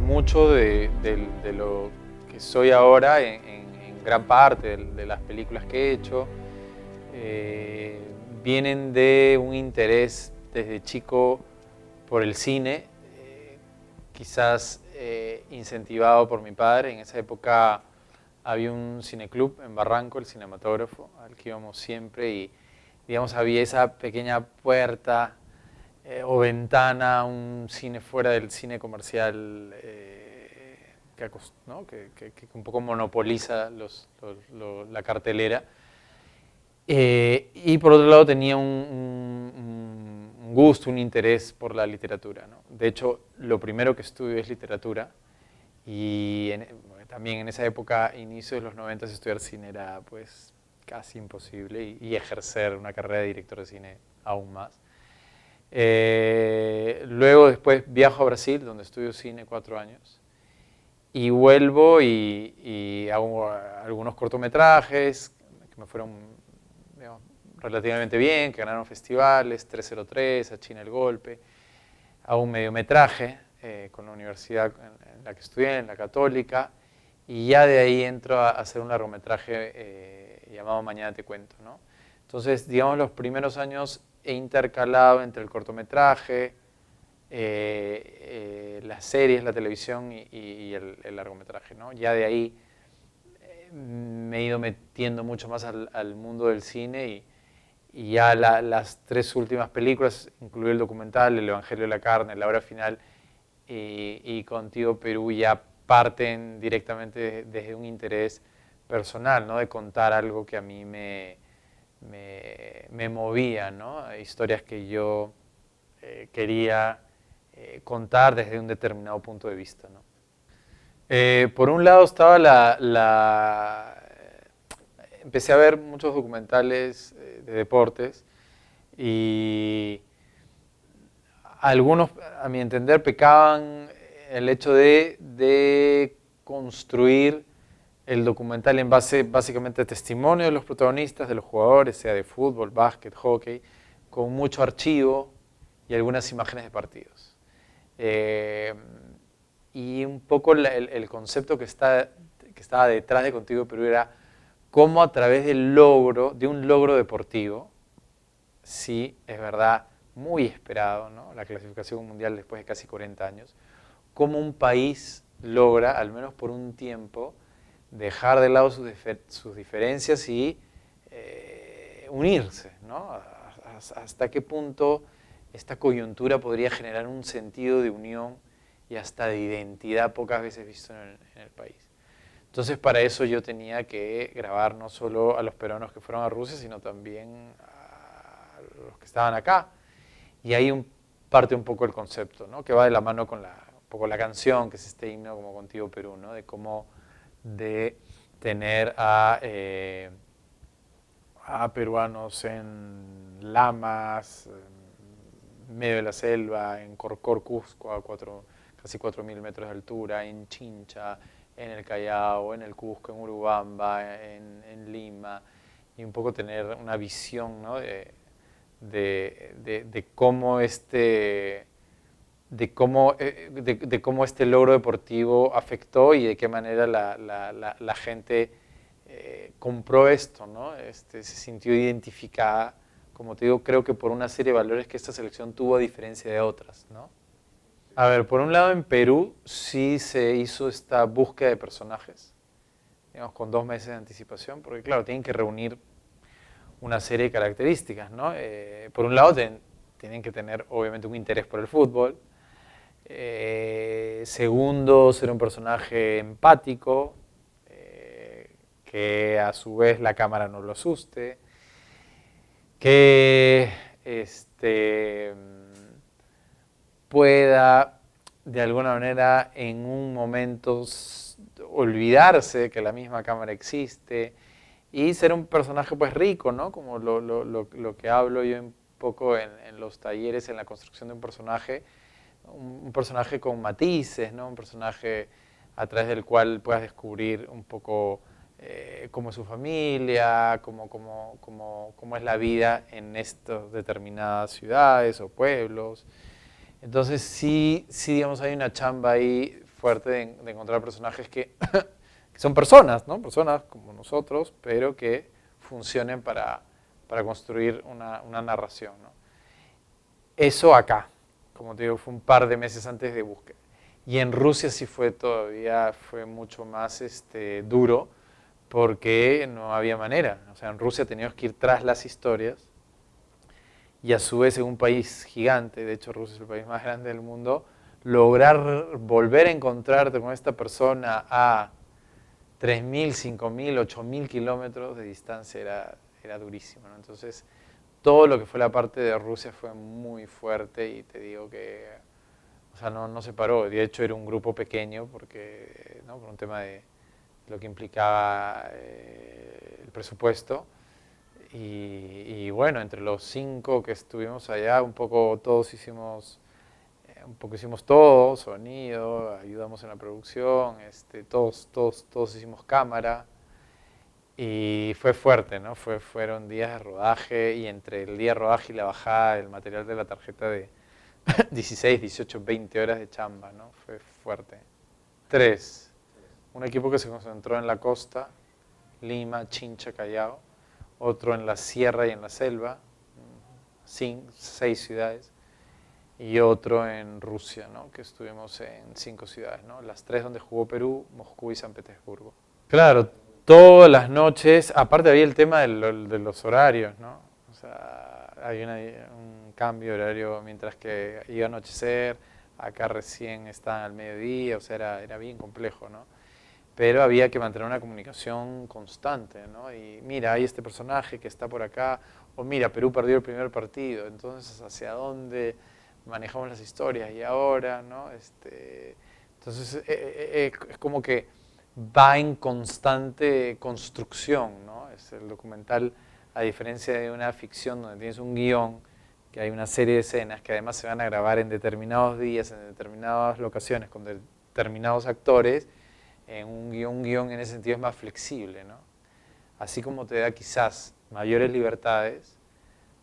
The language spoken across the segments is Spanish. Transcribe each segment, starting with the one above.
mucho de lo que soy ahora en gran parte de las películas que he hecho. Vienen de un interés desde chico por el cine, quizás incentivado por mi padre. En esa época había un cineclub en Barranco, el Cinematógrafo, al que íbamos siempre y, digamos, había esa pequeña puerta o ventana, un cine fuera del cine comercial ¿no? que un poco monopoliza la cartelera. Y por otro lado tenía un gusto, un interés por la literatura, ¿no? De hecho, lo primero que estudio es literatura y también en esa época, inicios de los 90, estudiar cine era pues casi imposible y ejercer una carrera de director de cine aún más. Luego después viajo a Brasil, donde estudio cine 4 años, y vuelvo y hago algunos cortometrajes que me fueron, digamos, relativamente bien, que ganaron festivales, 303, A China el Golpe. Hago un mediometraje con la universidad en la que estudié, en la Católica, y ya de ahí entro a hacer un largometraje llamado Mañana te cuento, ¿no? Entonces, digamos, los primeros años he intercalado entre el cortometraje, las series, la televisión y el largometraje, ¿no? Ya de ahí me he ido metiendo mucho más al mundo del cine y ya las 3 últimas películas, incluido el documental, El Evangelio de la Carne, La Hora Final y Contigo Perú, ya parten directamente desde un interés personal, ¿no? De contar algo que a mí me movía, ¿no? Historias que yo quería contar desde un determinado punto de vista, ¿no? Por un lado estaba empecé a ver muchos documentales de deportes y algunos, a mi entender, pecaban el hecho de construir el documental en base básicamente a testimonio de los protagonistas, de los jugadores, sea de fútbol, básquet, hockey, con mucho archivo y algunas imágenes de partidos. Y un poco el concepto que estaba detrás de Contigo Perú era cómo a través de un logro deportivo, sí, es verdad, muy esperado, ¿no? La clasificación mundial después de casi 40 años, cómo un país logra, al menos por un tiempo, dejar de lado sus diferencias y unirse, ¿no? Hasta qué punto esta coyuntura podría generar un sentido de unión y hasta de identidad pocas veces visto en el país. Entonces, para eso yo tenía que grabar no solo a los peruanos que fueron a Rusia, sino también a los que estaban acá. Y ahí parte un poco el concepto, ¿no? Que va de la mano con un poco la canción, que es este himno como Contigo Perú, ¿no? De cómo de tener a peruanos en Lamas, en medio de la selva, en Corcor, Cusco, a casi 4.000 metros de altura, en Chincha, en el Callao, en el Cusco, en Urubamba, en Lima, y un poco tener una visión, ¿no? de cómo este logro deportivo afectó y de qué manera la gente compró esto, ¿no? Se sintió identificada, como te digo, creo que por una serie de valores que esta selección tuvo a diferencia de otras, ¿no? A ver, por un lado en Perú sí se hizo esta búsqueda de personajes, digamos, con 2 meses de anticipación, porque claro, tienen que reunir una serie de características, ¿no? Por un lado tienen que tener obviamente un interés por el fútbol, segundo, ser un personaje empático, que a su vez la cámara no lo asuste, que pueda de alguna manera en un momento olvidarse que la misma cámara existe y ser un personaje pues rico, ¿no? Como lo que hablo yo un poco en los talleres, en la construcción de un personaje con matices, ¿no? Un personaje a través del cual puedas descubrir un poco cómo es su familia, cómo es la vida en estas determinadas ciudades o pueblos. Entonces sí, digamos, hay una chamba ahí fuerte de encontrar personajes que, que son personas, ¿no? Personas como nosotros, pero que funcionen para construir una narración, ¿no? Eso acá, como te digo, fue un par de meses antes de búsqueda. Y en Rusia sí fue mucho más duro, porque no había manera. O sea, en Rusia teníamos que ir tras las historias y a su vez en un país gigante, de hecho Rusia es el país más grande del mundo, lograr volver a encontrarte con esta persona a 3.000, 5.000, 8.000 kilómetros de distancia era durísimo, ¿no? Entonces, todo lo que fue la parte de Rusia fue muy fuerte y te digo que, o sea, no se paró. De hecho, era un grupo pequeño porque, ¿no? Por un tema de lo que implicaba el presupuesto. Y bueno, entre los 5 que estuvimos allá, un poco hicimos todo, sonido, ayudamos en la producción, todos hicimos cámara. Y fue fuerte, ¿no? Fueron días de rodaje y entre el día de rodaje y la bajada del material de la tarjeta de 16, 18, 20 horas de chamba, ¿no? Fue fuerte. 3. Un equipo que se concentró en la costa, Lima, Chincha, Callao. Otro en la sierra y en la selva, 6 ciudades. Y otro en Rusia, ¿no? Que estuvimos en 5 ciudades, ¿no? Las 3 donde jugó Perú, Moscú y San Petersburgo. Claro, todas las noches, aparte había el tema de los horarios, ¿no? O sea, hay un cambio de horario mientras que iba a anochecer, acá recién está al mediodía, o sea, era bien complejo, ¿no? Pero había que mantener una comunicación constante, ¿no? Y mira, hay este personaje que está por acá, o mira, Perú perdió el primer partido, entonces ¿hacia dónde manejamos las historias? Y ahora, ¿no? Entonces es como que va en constante construcción, ¿no? Es el documental, a diferencia de una ficción donde tienes un guión, que hay una serie de escenas que además se van a grabar en determinados días, en determinadas locaciones, con determinados actores, en un guión en ese sentido es más flexible, ¿no? Así como te da quizás mayores libertades,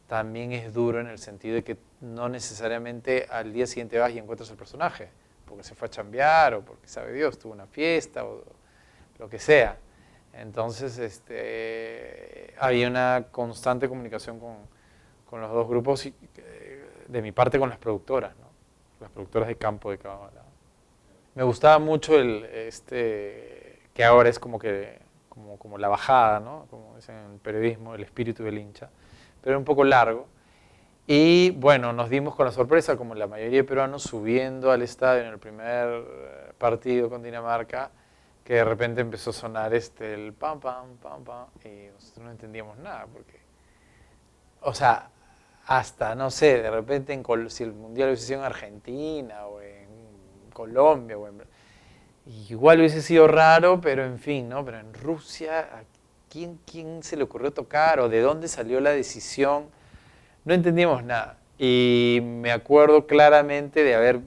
también es duro en el sentido de que no necesariamente al día siguiente vas y encuentras el personaje, porque se fue a chambear o porque sabe Dios, tuvo una fiesta o lo que sea. Entonces, había una constante comunicación con los dos grupos y de mi parte con las productoras, ¿no? Las productoras de campo de cada lado. Me gustaba mucho que ahora es como la bajada, ¿no? Como dicen en el periodismo, el espíritu del hincha, pero era un poco largo. Y bueno, nos dimos con la sorpresa, como la mayoría de peruanos, subiendo al estadio en el primer partido con Dinamarca, que de repente empezó a sonar el pam, pam, pam, pam, y nosotros no entendíamos nada, porque, o sea, hasta, no sé, de repente si el Mundial hubiese sido en Argentina o en Colombia, igual hubiese sido raro, pero en fin, ¿no? Pero en Rusia, ¿a quién se le ocurrió tocar o de dónde salió la decisión? No entendíamos nada. Y me acuerdo claramente de haber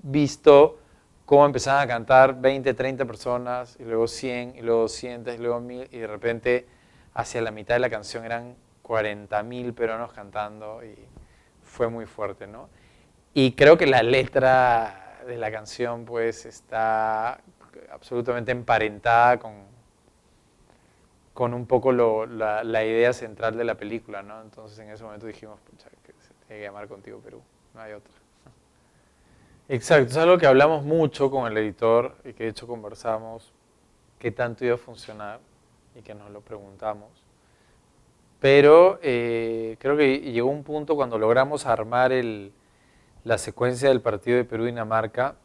visto cómo empezaban a cantar 20, 30 personas, y luego 100, y luego 200, y luego 1000, y de repente hacia la mitad de la canción eran 40.000 peruanos cantando, y fue muy fuerte, ¿no? Y creo que la letra de la canción pues está absolutamente emparentada con un poco la idea central de la película, ¿no? Entonces en ese momento dijimos, pucha, que se tiene que llamar Contigo Perú, no hay otra. Exacto, es algo que hablamos mucho con el editor y que de hecho conversamos qué tanto iba a funcionar y que nos lo preguntamos. Pero creo que llegó un punto cuando logramos armar la secuencia del partido de Perú-Dinamarca,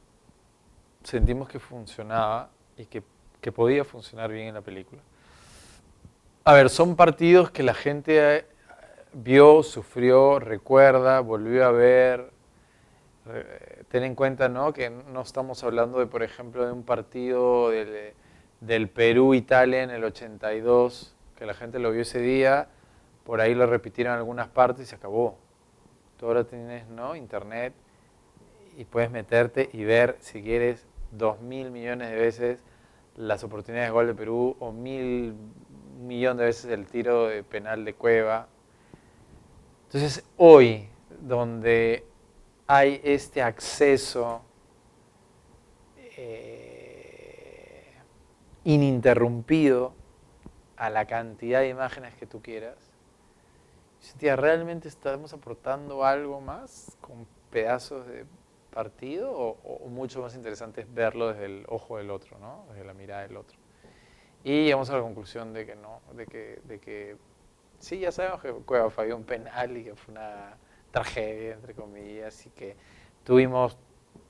sentimos que funcionaba y que podía funcionar bien en la película. A ver, son partidos que la gente vio, sufrió, recuerda, volvió a ver. Ten en cuenta, ¿no?, que no estamos hablando de, por ejemplo, de un partido del Perú-Italia en el 82, que la gente lo vio ese día, por ahí lo repitieron en algunas partes y se acabó. Tú ahora tienes, ¿no?, internet y puedes meterte y ver, si quieres, 2.000 millones de veces las oportunidades de gol de Perú o 1.000 millones de veces el tiro de penal de Cueva. Entonces, hoy, donde hay este acceso ininterrumpido a la cantidad de imágenes que tú quieras. Yo sentía, ¿realmente estamos aportando algo más con pedazos de partido? O mucho más interesante es verlo desde el ojo del otro, ¿no? Desde la mirada del otro. Y llegamos a la conclusión de que no, de que sí, ya sabemos que Cueva falló un penal y que fue una tragedia, entre comillas, y que tuvimos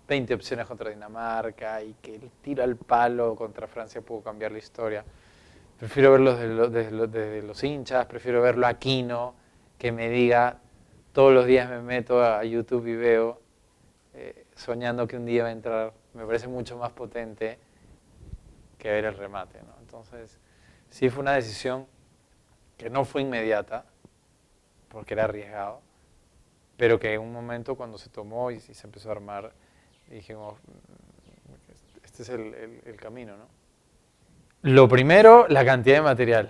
20 opciones contra Dinamarca y que el tiro al palo contra Francia pudo cambiar la historia. Prefiero verlo desde los hinchas, prefiero verlo a Aquino, que me diga, todos los días me meto a YouTube y veo, soñando que un día va a entrar. Me parece mucho más potente que ver el remate, ¿no? Entonces, sí fue una decisión que no fue inmediata, porque era arriesgado, pero que en un momento cuando se tomó y se empezó a armar, dijimos, este es el camino, ¿no? Lo primero, la cantidad de material.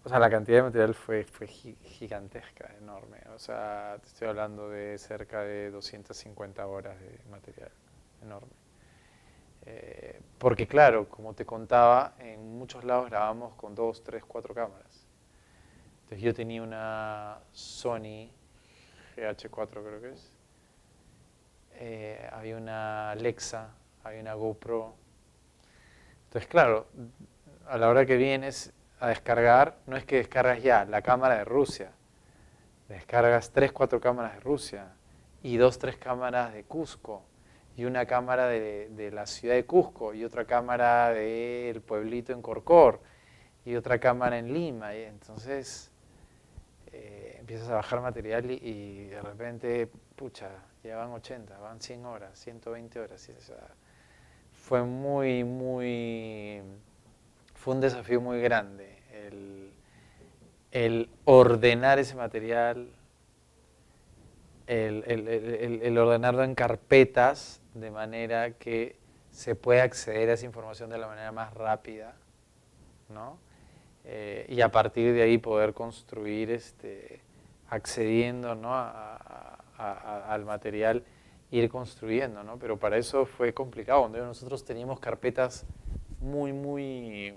O sea, la cantidad de material fue gigantesca, enorme. O sea, te estoy hablando de cerca de 250 horas de material, enorme. Porque claro, como te contaba, en muchos lados grabamos con 2, 3, 4 cámaras. Entonces yo tenía una Sony GH4 creo que es. Había una Alexa, había una GoPro. Entonces claro, a la hora que vienes a descargar, no es que descargas ya la cámara de Rusia, descargas 3, 4 cámaras de Rusia y 2, 3 cámaras de Cusco y una cámara de la ciudad de Cusco y otra cámara del pueblito en Corcor y otra cámara en Lima. Y entonces empiezas a bajar material y de repente, pucha, ya van 80, van 100 horas, 120 horas. O sea, fue fue un desafío muy grande el ordenar ese material, el ordenarlo en carpetas de manera que se pueda acceder a esa información de la manera más rápida, ¿no? Y a partir de ahí poder construir, accediendo, ¿no? al material, ir construyendo, ¿no? Pero para eso fue complicado, donde nosotros teníamos carpetas muy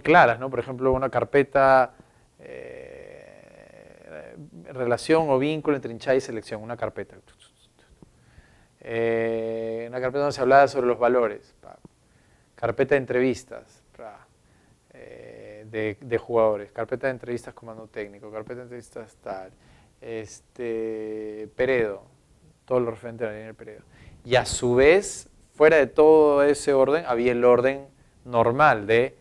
claras, ¿no? Por ejemplo, una carpeta relación o vínculo entre hinchada y selección, una carpeta. Una carpeta donde se hablaba sobre los valores. Carpeta de entrevistas de jugadores. Carpeta de entrevistas comando técnico. Carpeta de entrevistas tal. Peredo. Todo lo referente a la línea del Peredo. Y a su vez, fuera de todo ese orden, había el orden normal de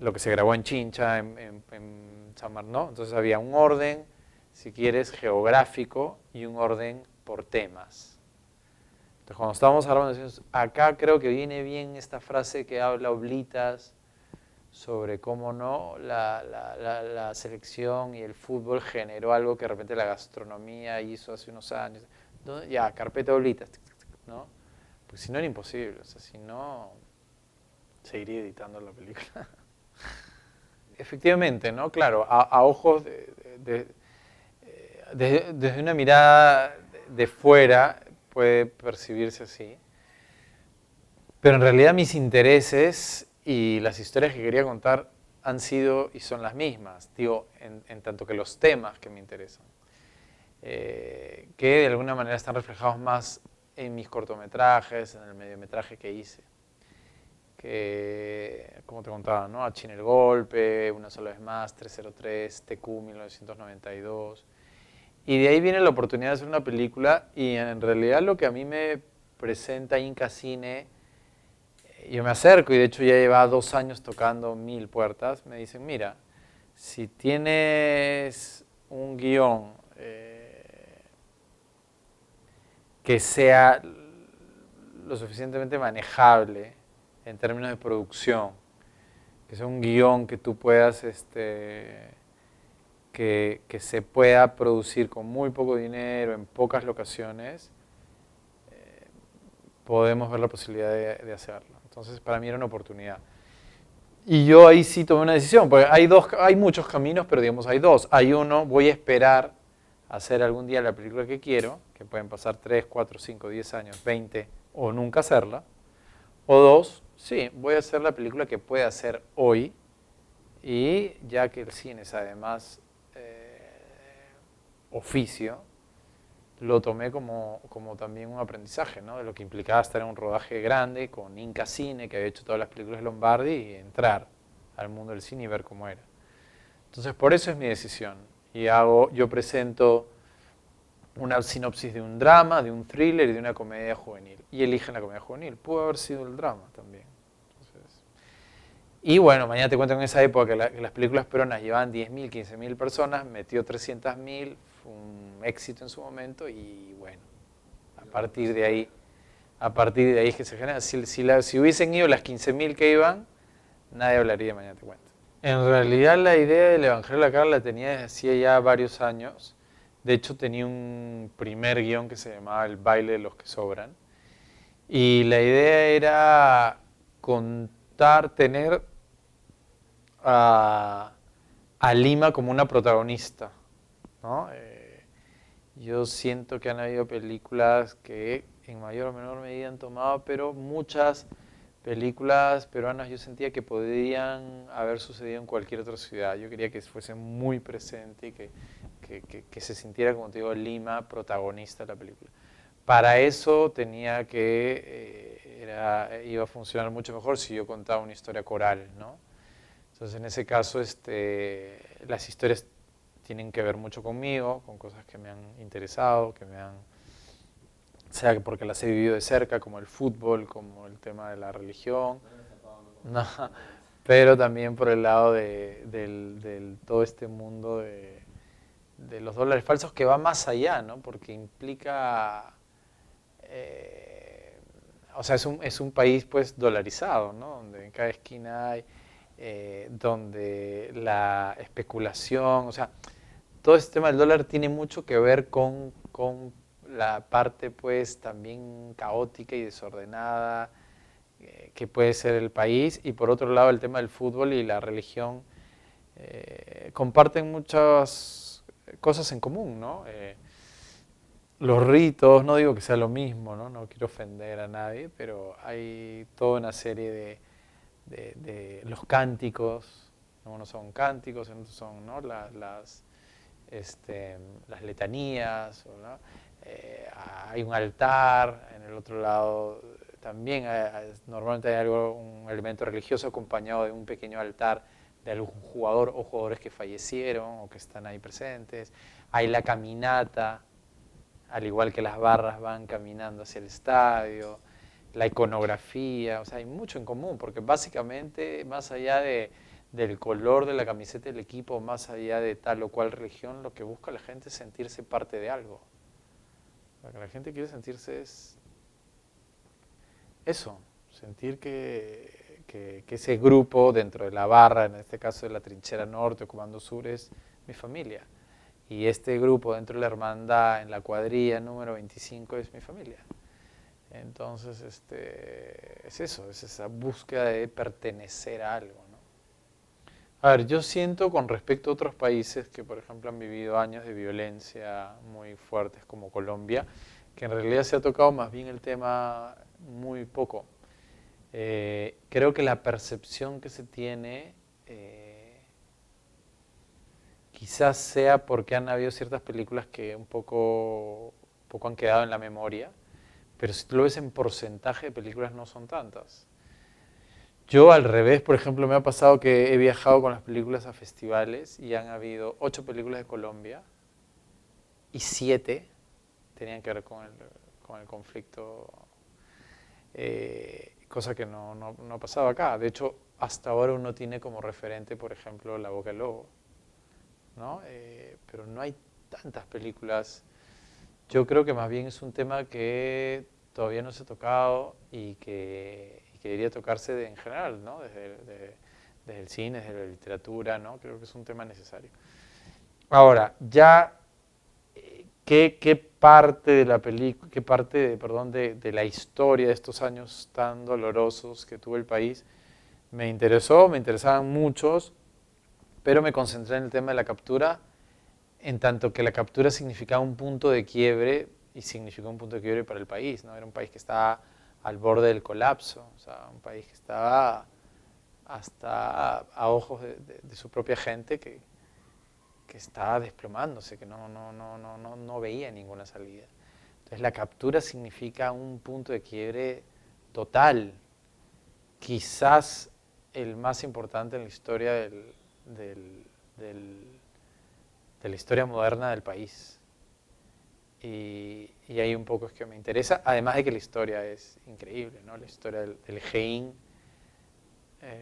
lo que se grabó en Chincha, en San Marno. Entonces había un orden, si quieres, geográfico y un orden por temas. Entonces cuando estábamos hablando, decimos, acá creo que viene bien esta frase que habla Oblitas sobre cómo no la selección y el fútbol generó algo que de repente la gastronomía hizo hace unos años. Entonces, ya, carpeta de Oblitas, ¿no? Porque si no era imposible, o sea, si no, seguiría editando la película. Efectivamente, ¿no? Claro, a ojos desde una mirada de fuera puede percibirse así, pero en realidad mis intereses y las historias que quería contar han sido y son las mismas, digo, en tanto que los temas que me interesan, que de alguna manera están reflejados más en mis cortometrajes, en el mediometraje que hice, que, como te contaba, ¿no? Achín el golpe, Una sola vez más, 303, TQ 1992. Y de ahí viene la oportunidad de hacer una película y en realidad lo que a mí me presenta Inca Cine, yo me acerco y de hecho ya lleva 2 años tocando 1000 puertas, me dicen, mira, si tienes un guión que sea lo suficientemente manejable en términos de producción, que sea un guión que tú puedas, que se pueda producir con muy poco dinero, en pocas locaciones, podemos ver la posibilidad de hacerlo. Entonces, para mí era una oportunidad. Y yo ahí sí tomé una decisión, porque hay muchos caminos, pero digamos hay dos. Hay uno, voy a esperar hacer algún día la película que quiero, que pueden pasar 3, 4, 5, 10 años, 20, o nunca hacerla. O dos, sí, voy a hacer la película que pueda hacer hoy, y ya que el cine es además oficio, lo tomé como también un aprendizaje, ¿no? De lo que implicaba estar en un rodaje grande con Inca Cine, que había hecho todas las películas de Lombardi, y entrar al mundo del cine y ver cómo era. Entonces, por eso es mi decisión. Yo presento una sinopsis de un drama, de un thriller y de una comedia juvenil. Y eligen la comedia juvenil. Pudo haber sido el drama también. Entonces, y bueno, mañana te cuento, en esa época que las películas peruanas llevaban 10.000, 15.000 personas, metió 300.000, fue un éxito en su momento, y bueno, a partir de ahí es que se genera. Si hubiesen ido las 15.000 que iban, nadie hablaría de Mañana te cuento. En realidad la idea del Evangelio de la Carne la tenía desde hacía ya varios años. De hecho, tenía un primer guión que se llamaba El baile de los que sobran. Y la idea era tener a Lima como una protagonista, ¿no? Yo siento que han habido películas que en mayor o menor medida han tomado, pero muchas películas peruanas yo sentía que podrían haber sucedido en cualquier otra ciudad. Yo quería que fuese muy presente y que se sintiera, como te digo, Lima protagonista de la película. Para eso iba a funcionar mucho mejor si yo contaba una historia coral, ¿no? Entonces, en ese caso, las historias tienen que ver mucho conmigo, con cosas que me han interesado, sea porque las he vivido de cerca, como el fútbol, como el tema de la religión, no, pero también por el lado del todo este mundo de los dólares falsos, que va más allá, ¿no? Porque implica, o sea, es un país pues dolarizado, ¿no? Donde en cada esquina hay, donde la especulación, o sea, todo este tema del dólar tiene mucho que ver con la parte pues también caótica y desordenada que puede ser el país, y por otro lado el tema del fútbol y la religión comparten muchas cosas en común, ¿no? Los ritos, no digo que sea lo mismo, ¿no? No quiero ofender a nadie, pero hay toda una serie de los cánticos, unos son cánticos, otros son, ¿no? las letanías, ¿no? Hay un altar, en el otro lado también normalmente hay un elemento religioso acompañado de un pequeño altar de algún jugador o jugadores que fallecieron o que están ahí presentes. Hay la caminata, al igual que las barras van caminando hacia el estadio, la iconografía, o sea, hay mucho en común, porque básicamente, más allá del color de la camiseta del equipo, más allá de tal o cual religión, lo que busca la gente es sentirse parte de algo. Lo que la gente quiere sentirse es eso, sentir que ese grupo dentro de la barra, en este caso de la trinchera norte o comando sur, es mi familia. Y este grupo dentro de la hermandad, en la cuadrilla número 25, es mi familia. Entonces, es eso, es esa búsqueda de pertenecer a algo, ¿no? A ver, yo siento con respecto a otros países que, por ejemplo, han vivido años de violencia muy fuertes como Colombia, que en realidad se ha tocado más bien el tema muy poco. Creo que la percepción que se tiene quizás sea porque han habido ciertas películas que un poco han quedado en la memoria, pero si tú lo ves en porcentaje de películas no son tantas. Yo al revés, por ejemplo, me ha pasado que he viajado con las películas a festivales y han habido 8 películas de Colombia y 7 tenían que ver con el conflicto, cosa que no ha pasado acá. De hecho, hasta ahora uno tiene como referente, por ejemplo, La Boca del Lobo, ¿no? Pero no hay tantas películas. Yo creo que más bien es un tema que todavía no se ha tocado y que debería tocarse en general, ¿no? Desde el cine, desde la literatura, ¿no? Creo que es un tema necesario. Ahora, ya, ¿qué parte de la película, de la historia de estos años tan dolorosos que tuvo el país me interesó? Me interesaban muchos, pero me concentré en el tema de la captura en tanto que la captura significaba un punto de quiebre y significó un punto de quiebre para el país, ¿no? Era un país que estaba al borde del colapso, o sea, un país que estaba hasta a ojos de su propia gente que estaba desplomándose, que no veía ninguna salida. Entonces la captura significa un punto de quiebre total, quizás el más importante en la historia de la historia moderna del país. Y ahí un poco es que me interesa, además de que la historia es increíble, ¿no? La historia del Jeín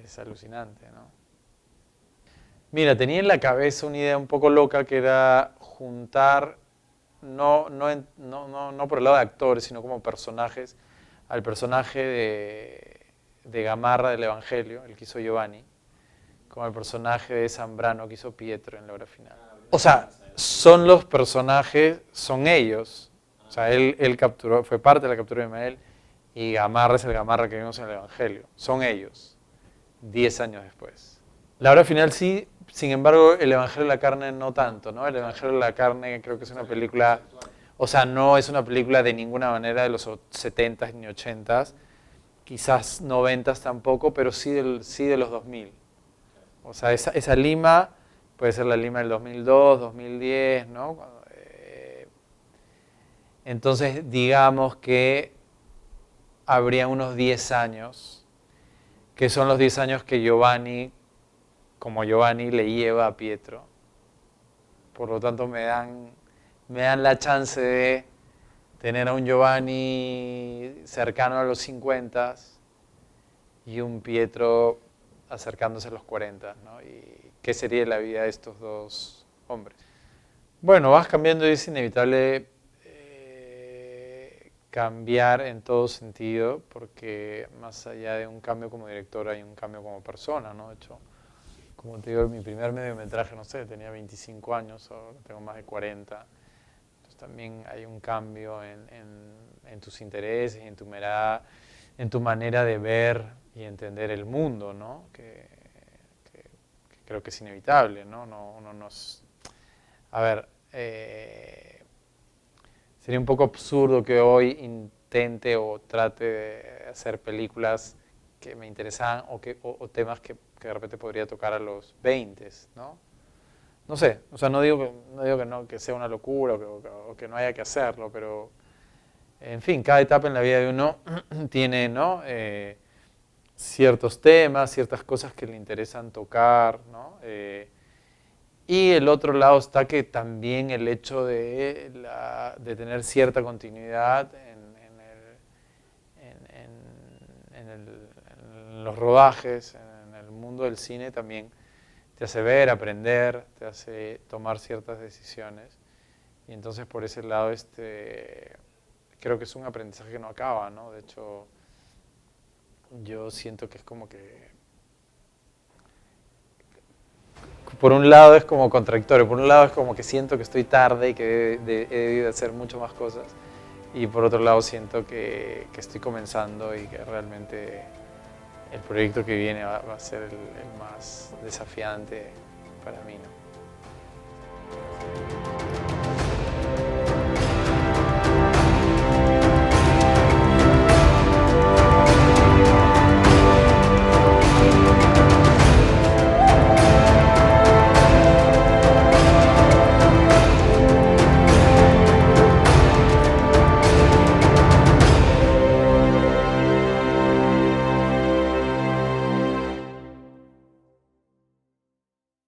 es alucinante, ¿no? Mira, tenía en la cabeza una idea un poco loca que era juntar, no por el lado de actores, sino como personajes, al personaje de Gamarra del Evangelio, el que hizo Giovanni, como el personaje de Zambrano que hizo Pietro en la obra final. O sea, son los personajes, son ellos. O sea, él capturó, fue parte de la captura de Ismael y Gamarra es el Gamarra que vimos en el Evangelio. Son ellos, 10 años después. La obra final sí, sin embargo, el Evangelio de la carne no tanto, ¿no? El Evangelio de la carne creo que es una película, o sea, no es una película de ninguna manera de los 70s ni 80s, quizás 90s tampoco, pero sí de los 2000. O sea, esa Lima puede ser la Lima del 2002, 2010, ¿no? Entonces, digamos que habría unos 10 años, que son los 10 años que Giovanni, como Giovanni, le lleva a Pietro. Por lo tanto, me dan la chance de tener a un Giovanni cercano a los 50 y un Pietro acercándose a los 40, ¿no? ¿Y qué sería la vida de estos dos hombres? Bueno, vas cambiando y es inevitable cambiar en todo sentido, porque más allá de un cambio como director hay un cambio como persona, ¿no? De hecho, como te digo, mi primer mediometraje, no sé, tenía 25 años, ahora tengo más de 40. Entonces también hay un cambio en tus intereses, en tu manera de ver y entender el mundo, ¿no? Que creo que es inevitable, ¿no? A ver, sería un poco absurdo que hoy intente o trate de hacer películas que me interesan o temas que de repente podría tocar a los 20, ¿no? No sé, o sea, no digo que sea una locura o que no haya que hacerlo, pero en fin, cada etapa en la vida de uno tiene, ¿no? Ciertos temas, ciertas cosas que le interesan tocar, ¿no? Y el otro lado está que también el hecho de tener cierta continuidad en los rodajes, en el mundo del cine también te hace ver, aprender, te hace tomar ciertas decisiones. Y entonces por ese lado creo que es un aprendizaje que no acaba, ¿no? De hecho, yo siento que es como que por un lado es como contradictorio, por un lado es como que siento que estoy tarde y que he debido hacer mucho más cosas, y por otro lado siento que estoy comenzando y que realmente el proyecto que viene va a ser el más desafiante para mí, ¿no?